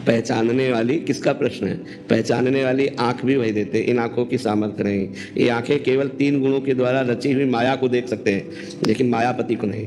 पहचानने वाली किसका प्रश्न है? पहचानने वाली आंख भी वही देते, इन आंखों की सामर्थ्य नहीं। ये आंखें केवल 3 गुणों के द्वारा रची हुई माया को देख सकते हैं, लेकिन मायापति को नहीं।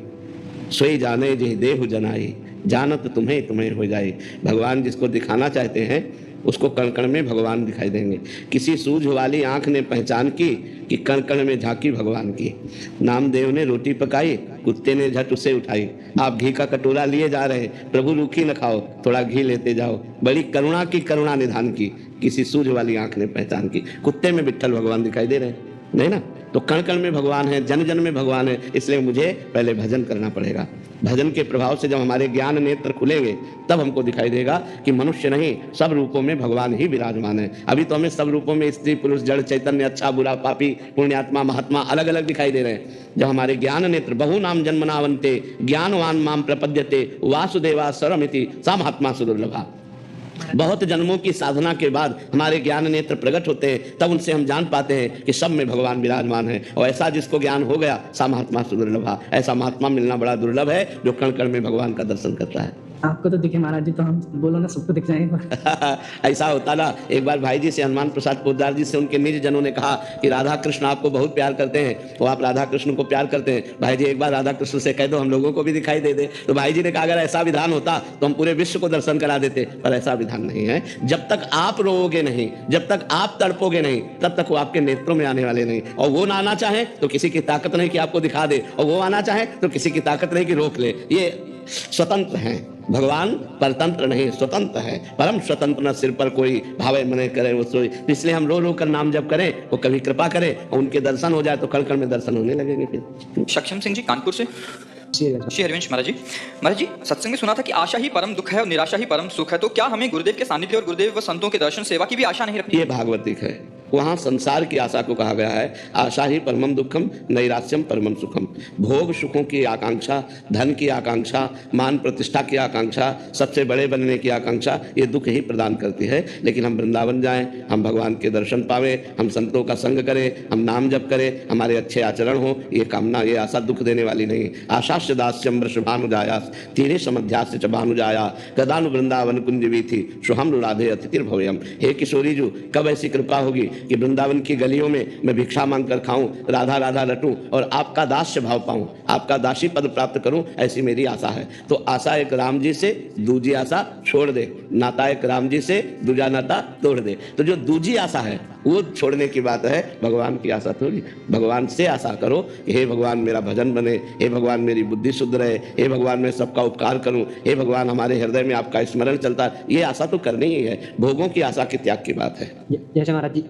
सोई जाने जिहि देहु जनाई, जानत तुम्हें तुम्हें हो जाए। भगवान जिसको दिखाना चाहते हैं उसको कण कण में भगवान दिखाई देंगे। किसी सूझ वाली आंख ने पहचान की कि कण कण में झांकी भगवान की। नामदेव ने रोटी पकाई, कुत्ते ने झट उसे उठाई। आप घी का कटोरा लिए जा रहे, प्रभु रूखी न खाओ, थोड़ा घी लेते जाओ। बड़ी करुणा की करुणा निधान की, किसी सूझ वाली आंख ने पहचान की। कुत्ते में विट्ठल भगवान दिखाई दे रहे हैं, नहीं ना? तो कण कण में भगवान है, जन जन में भगवान है। इसलिए मुझे पहले भजन करना पड़ेगा। भजन के प्रभाव से जब हमारे ज्ञान नेत्र खुलेंगे तब हमको दिखाई देगा कि मनुष्य नहीं, सब रूपों में भगवान ही विराजमान है। अभी तो हमें सब रूपों में स्त्री पुरुष जड़ चैतन्य अच्छा बुरा पापी पुण्यात्मा महात्मा अलग अलग दिखाई दे रहे हैं। जब हमारे ज्ञान नेत्र बहु नाम जन्मनावंते ज्ञानवान माम प्रपद्यते वासुदेवा सरमिति सा महात्मा सुदुर्लभा। बहुत जन्मों की साधना के बाद हमारे ज्ञान नेत्र प्रकट होते हैं, तब उनसे हम जान पाते हैं कि सब में भगवान विराजमान है। और ऐसा जिसको ज्ञान हो गया सा महात्मा सुदुर्लभा। ऐसा महात्मा मिलना बड़ा दुर्लभ है जो कण कण में भगवान का दर्शन करता है। आपको तो दिखे महाराज जी, तो हम बोलो ना सबको दिख जाएगा। ऐसा होता ना। एक बार भाई जी से, हनुमान प्रसाद पोद्दार जी से उनके निज जनों ने कहा कि राधा कृष्ण आपको बहुत प्यार करते हैं, वो आप राधा कृष्ण को प्यार करते हैं, भाई जी एक बार राधा कृष्ण से कह दो हम लोगों को भी दिखाई दे दे। तो भाई जी ने कहा अगर ऐसा विधान होता तो हम पूरे विश्व को दर्शन करा देते, पर ऐसा विधान नहीं है। जब तक आप रोओगे नहीं, जब तक आप तड़पोगे नहीं, तब तक वो आपके नेत्रों में आने वाले नहीं। और वो ना आना चाहे तो किसी की ताकत नहीं कि आपको दिखा दे, और वो आना चाहे तो किसी की ताकत नहीं कि रोक ले। ये स्वतंत्र हैं भगवान, परतंत्र नहीं, स्वतंत्र है। परम स्वतंत्र न सिर पर कोई भावे मने करे वो सोई। इसलिए हम रो रो कर नाम जप करें, वो कभी कृपा करे और उनके दर्शन हो जाए तो कण कण में दर्शन होने लगेंगे। फिर सक्षम सिंह जी कानपुर से। श्री हरिवंश महाराज जी सत्संग में सुना था कि आशा ही परम दुख है और निराशा ही परम सुख है। तो क्या हमें गुरुदेव के सानिध्य और गुरुदेव व संतों के दर्शन सेवा की भी आशा नहीं रखनी? ये भागवतिक है। वहाँ संसार की आशा को कहा गया है आशा ही परमम दुखम नैराश्यम परमम सुखम। भोग सुखों की आकांक्षा, धन की आकांक्षा, मान प्रतिष्ठा की आकांक्षा, सबसे बड़े बनने की आकांक्षा, ये दुख ही प्रदान करती है। लेकिन हम वृंदावन जाएं, हम भगवान के दर्शन पावे, हम संतों का संग करें, हम नाम जप करें, हमारे अच्छे आचरण हो, ये कामना, ये आशा दुख देने वाली नहीं। आशास्य दास्यम वृषभानुजायास तीरे समध्यास्य च भानुजाया कदानु वृंदावन कुंज वीथि शुभम राधे अतिथिर्भव्यम। हे किशोरी जी, कब ऐसी कृपा होगी कि वृंदावन की गलियों में मैं भिक्षा मांगकर खाऊं, राधा राधा रटूं और आपका दास्य भाव पाऊं, आपका दासी पद प्राप्त करूं, ऐसी मेरी आशा है। तो आशा एक राम जी से, दूजी आशा छोड़ दे। नाता एक राम जी से, दूजा नाता तोड़ दे। तो जो दूजी आशा है वो छोड़ने की बात है, भगवान की आशा थोड़ी। भगवान से आशा करो कि हे भगवान मेरा भजन बने, हे भगवान मेरी बुद्धि शुद्ध रहे, हे भगवान मैं सबका उपकार करूं, हे भगवान हमारे हृदय में आपका स्मरण चलता। ये आशा तो करनी ही है। भोगों की आशा के त्याग की बात है। जैसे महाराज जी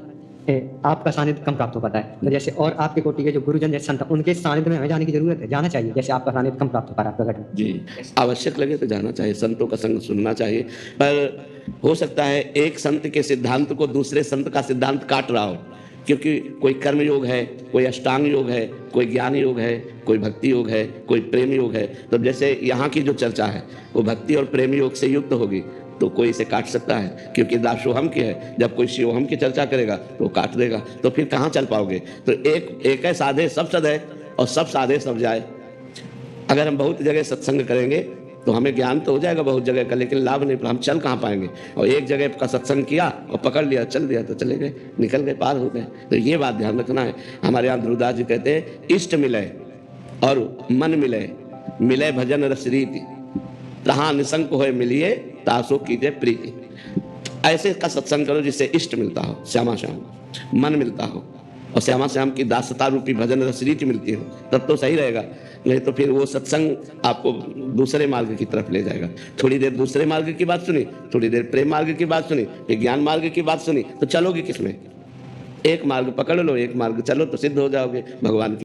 आपका सानिध्य कम प्राप्त हो पाता है, तो जैसे और आपके कोटि के जो गुरुजन जैसे संत, उनके सानिध्य में हमें जाने की जरूरत है, जाना चाहिए। जैसे आपका सानिध्य कम प्राप्त हो पा रहा है प्रकट में जी, आवश्यक लगे तो जाना चाहिए, संतों का संग सुनना चाहिए। पर हो सकता है एक संत के सिद्धांत को दूसरे संत का सिद्धांत काट रहा हो, क्योंकि कोई कर्म योग है, कोई अष्टांग योग है, कोई ज्ञान योग है, कोई भक्ति योग है, कोई प्रेम योग है। तो जैसे यहाँ की जो चर्चा है वो भक्ति और प्रेम योग से युक्त होगी, तो कोई इसे काट सकता है, क्योंकि दासोहम की है। जब कोई शिवोहम की चर्चा करेगा तो वो काट देगा, तो फिर कहाँ चल पाओगे? तो एक है साधे सब सद है और सब साधे सब जाए। अगर हम बहुत जगह सत्संग करेंगे तो हमें ज्ञान तो हो जाएगा बहुत जगह का, लेकिन लाभ नहीं, हम चल कहाँ पाएंगे? और एक जगह का सत्संग किया और पकड़ लिया, चल दिया तो चले गए, निकल गए, पार हो गए। तो ये बात ध्यान रखना है। हमारे यहाँ ध्रुवदास जी कहते हैं इष्ट मिले और मन मिले, मिले भजन रस रीति, तहाँ निसंक होए मिलिए तासो कीजिए प्रीति। ऐसे का सत्संग करो जिससे इष्ट मिलता हो, श्यामा श्याम, मन मिलता हो और श्यामा श्याम की दासता रूपी भजन रस रीति मिलती हो, तब तो सही रहेगा। नहीं तो फिर वो सत्संग आपको दूसरे मार्ग की तरफ ले जाएगा। थोड़ी देर दूसरे मार्ग की बात सुनी, थोड़ी देर प्रेम मार्ग की बात सुनी, फिर ज्ञान मार्ग की बात सुनी, तो चलोगे किसमें? एक मार्ग पकड़ लो, एक मार्ग चलो तो सिद्ध हो जाओगे भगवान की।